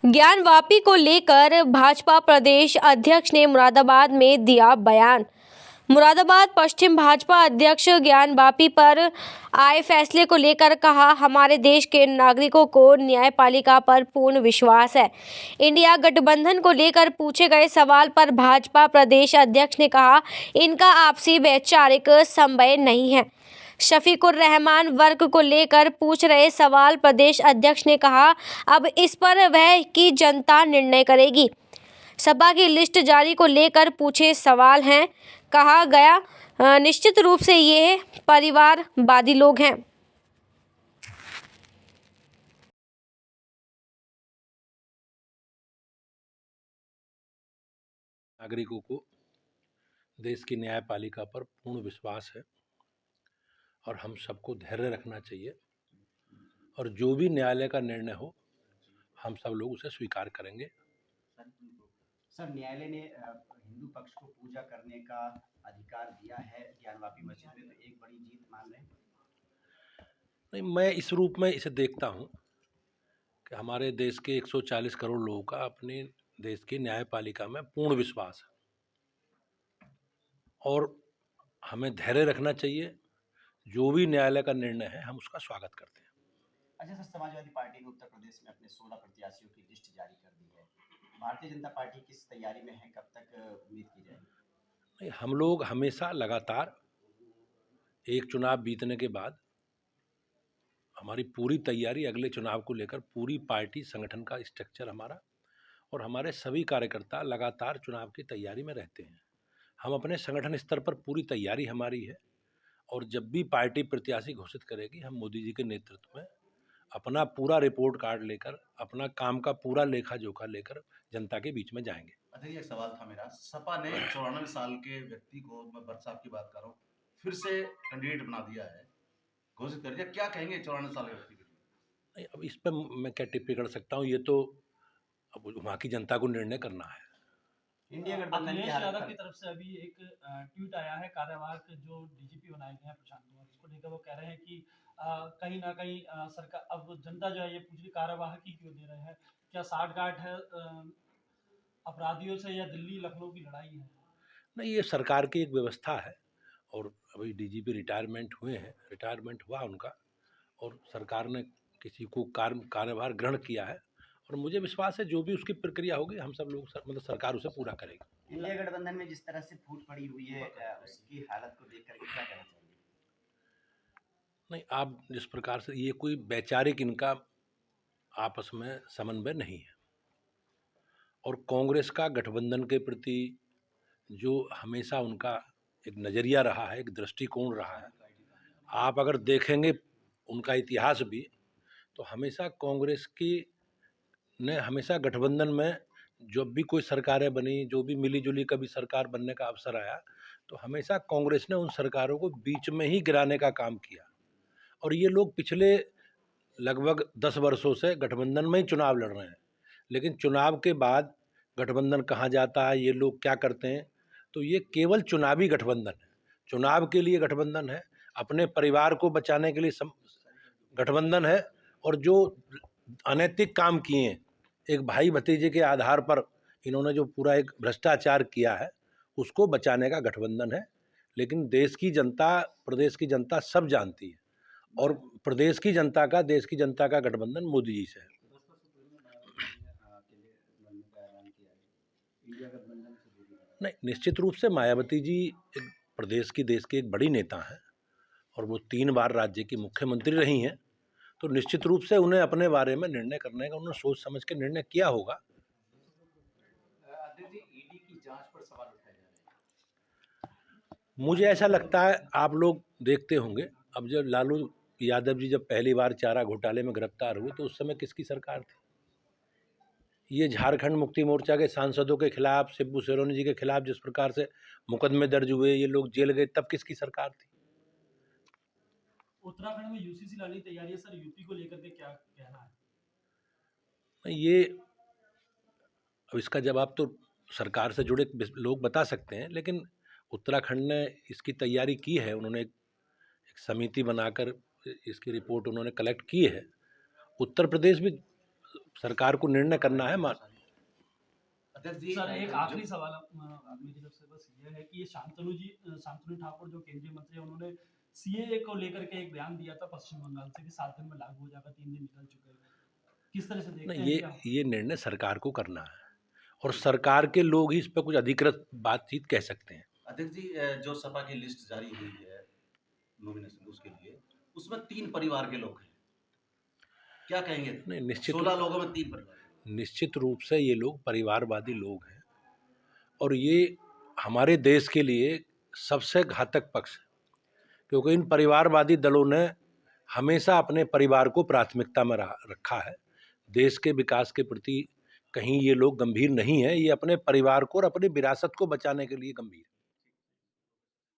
ज्ञानवापी को लेकर भाजपा प्रदेश अध्यक्ष ने मुरादाबाद में दिया बयान। मुरादाबाद पश्चिम भाजपा अध्यक्ष ज्ञानवापी पर आए फैसले को लेकर कहा, हमारे देश के नागरिकों को न्यायपालिका पर पूर्ण विश्वास है। इंडिया गठबंधन को लेकर पूछे गए सवाल पर भाजपा प्रदेश अध्यक्ष ने कहा, इनका आपसी वैचारिक समन्वय नहीं है। शफीकुर रहमान वर्ग को लेकर पूछ रहे सवाल प्रदेश अध्यक्ष ने कहा, अब इस पर वह की जनता निर्णय करेगी। सपा की लिस्ट जारी को लेकर पूछे सवाल हैं, कहा गया निश्चित रूप से ये परिवारवादी लोग हैं। नागरिकों को देश की न्यायपालिका पर पूर्ण विश्वास है और हम सबको धैर्य रखना चाहिए और जो भी न्यायालय का निर्णय हो हम सब लोग उसे स्वीकार करेंगे। सर, न्यायालय ने हिंदू पक्ष को पूजा करने का अधिकार दिया है ज्ञानवापी मस्जिद में, तो एक बड़ी जीत मान रहे हैं? नहीं, मैं इस रूप में इसे देखता हूँ कि हमारे देश के 140 करोड़ लोगों का अपने देश की न्यायपालिका में पूर्ण विश्वास है और हमें धैर्य रखना चाहिए। जो भी न्यायालय का निर्णय है हम उसका स्वागत करते हैं। अच्छा सर, समाजवादी पार्टी ने उत्तर प्रदेश में अपने 16 प्रत्याशियों की लिस्ट जारी कर दी है। भारतीय जनता पार्टी किस तैयारी में है, कब तक उम्मीद की जाएगी? नहीं, हम लोग हमेशा लगातार एक चुनाव बीतने के बाद हमारी पूरी तैयारी अगले चुनाव को लेकर, पूरी पार्टी संगठन का स्ट्रक्चर हमारा और हमारे सभी कार्यकर्ता लगातार चुनाव की तैयारी में रहते हैं। हम अपने संगठन स्तर पर पूरी तैयारी हमारी है और जब भी पार्टी प्रत्याशी घोषित करेगी हम मोदी जी के नेतृत्व में अपना पूरा रिपोर्ट कार्ड लेकर, अपना काम का पूरा लेखा जोखा लेकर जनता के बीच में जाएंगे। अच्छा, ये एक सवाल था मेरा। सपा ने 94 साल के व्यक्ति को, मैं भट्ट साहब की बात कर रहा हूँ, फिर से कैंडिडेट बना दिया है, घोषित कर दिया। क्या कहेंगे 94 साल के व्यक्ति के लिए? नहीं, अब इस पर मैं क्या टिप्पणी कर सकता हूँ, ये तो अब वहाँ की जनता को निर्णय करना है। इंडिया गठबंधन अखिलेश यादव की तरफ से अभी एक ट्वीट आया है, कार्यवाहक जो डीजीपी बनाए गए हैं प्रशांत कुमार, उसको लेकर वो कह रहे हैं कि कहीं ना कहीं सरकार, अब जनता जो है ये पूछ रही कार्यवाहक ही क्यों दे रहे हैं, क्या साठगांठ है अपराधियों से या दिल्ली लखनऊ की लड़ाई है? नहीं, ये सरकार की एक व्यवस्था है और अभी डीजीपी रिटायरमेंट हुए हैं, रिटायरमेंट हुआ उनका और सरकार ने किसी को कार्यभार ग्रहण किया है और मुझे विश्वास है जो भी उसकी प्रक्रिया होगी हम सब लोग मतलब सरकार उसे पूरा करेगी। इंडिया गठबंधन में जिस तरह से फूट पड़ी हुई है, उसकी हालत को देख करके क्या कहना चाहिए? नहीं, आप जिस प्रकार से, ये कोई वैचारिक इनका आपस में समन्वय नहीं है और कांग्रेस का गठबंधन के प्रति जो हमेशा उनका एक नज़रिया रहा है, एक दृष्टिकोण रहा है, आप अगर देखेंगे उनका इतिहास भी, तो हमेशा कांग्रेस की ने हमेशा गठबंधन में जब भी कोई सरकारें बनी, जो भी मिली जुली कभी सरकार बनने का अवसर आया, तो हमेशा कांग्रेस ने उन सरकारों को बीच में ही गिराने का काम किया और ये लोग पिछले लगभग 10 वर्षों से गठबंधन में ही चुनाव लड़ रहे हैं। लेकिन चुनाव के बाद गठबंधन कहाँ जाता है, ये लोग क्या करते हैं, तो ये केवल चुनावी गठबंधन है, चुनाव के लिए गठबंधन है, अपने परिवार को बचाने के लिए गठबंधन है और जो अनैतिक काम किए, एक भाई भतीजे के आधार पर इन्होंने जो पूरा एक भ्रष्टाचार किया है, उसको बचाने का गठबंधन है। लेकिन देश की जनता, प्रदेश की जनता सब जानती है और प्रदेश की जनता का, देश की जनता का गठबंधन मोदी जी से है। नहीं, निश्चित रूप से मायावती जी एक प्रदेश की, देश की एक बड़ी नेता हैं और वो 3 बार राज्य की मुख्यमंत्री रही हैं, तो निश्चित रूप से उन्हें अपने बारे में निर्णय करने का, उन्होंने सोच समझ के निर्णय किया होगा। ईडी की जांच पर सवाल उठाए जा रहे हैं। मुझे ऐसा लगता है, आप लोग देखते होंगे, अब जब लालू यादव जी जब पहली बार चारा घोटाले में गिरफ्तार हुए तो उस समय किसकी सरकार थी? ये झारखंड मुक्ति मोर्चा के सांसदों के खिलाफ, शिबू सोरेन जी के खिलाफ जिस प्रकार से मुकदमे दर्ज हुए, ये लोग जेल गए, तब किसकी सरकार थी? उत्तराखंड में यूसीसी लाने की तैयारी है सर, यूपी को लेकर के क्या कहना है? ये अब इसका जवाब तो सरकार से जुड़े लोग बता सकते हैं, लेकिन उत्तराखंड ने इसकी तैयारी की है, उन्होंने एक समिति बनाकर इसकी रिपोर्ट उन्होंने कलेक्ट की है। उत्तर प्रदेश भी सरकार को निर्णय करना है। अध्यक्ष जी, सर एक जो- आखिरी सवाल मेरी तरफ से बस ये है कि ये शांतनु ठाकुर जो केंद्रीय मंत्री है, उन्होंने सीएए को लेकर के एक बयान दिया था पश्चिम बंगाल से कि 7 दिन में लागू हो जाएगा, 3 दिन निकल चुके हैं। किस तरह से देखते नहीं, हैं क्या? ये निर्णय सरकार को करना है और सरकार के लोग ही इस पर कुछ अधिकृत बातचीत कह सकते हैं। अध्यक्ष जी, जो सपा की लिस्ट जारी हुई है नॉमिनेशन उसके लिए, उसमें 3 परिवार के लोग हैं, क्या कहेंगे? नहीं, 16 लोगों में 3 परिवार। निश्चित रूप से ये लोग परिवारवादी लोग हैं और ये हमारे देश के लिए सबसे घातक पक्ष है, क्योंकि इन परिवारवादी दलों ने हमेशा अपने परिवार को प्राथमिकता में रखा है। देश के विकास के प्रति कहीं ये लोग गंभीर नहीं है, ये अपने परिवार को और अपनी विरासत को बचाने के लिए गंभीर है।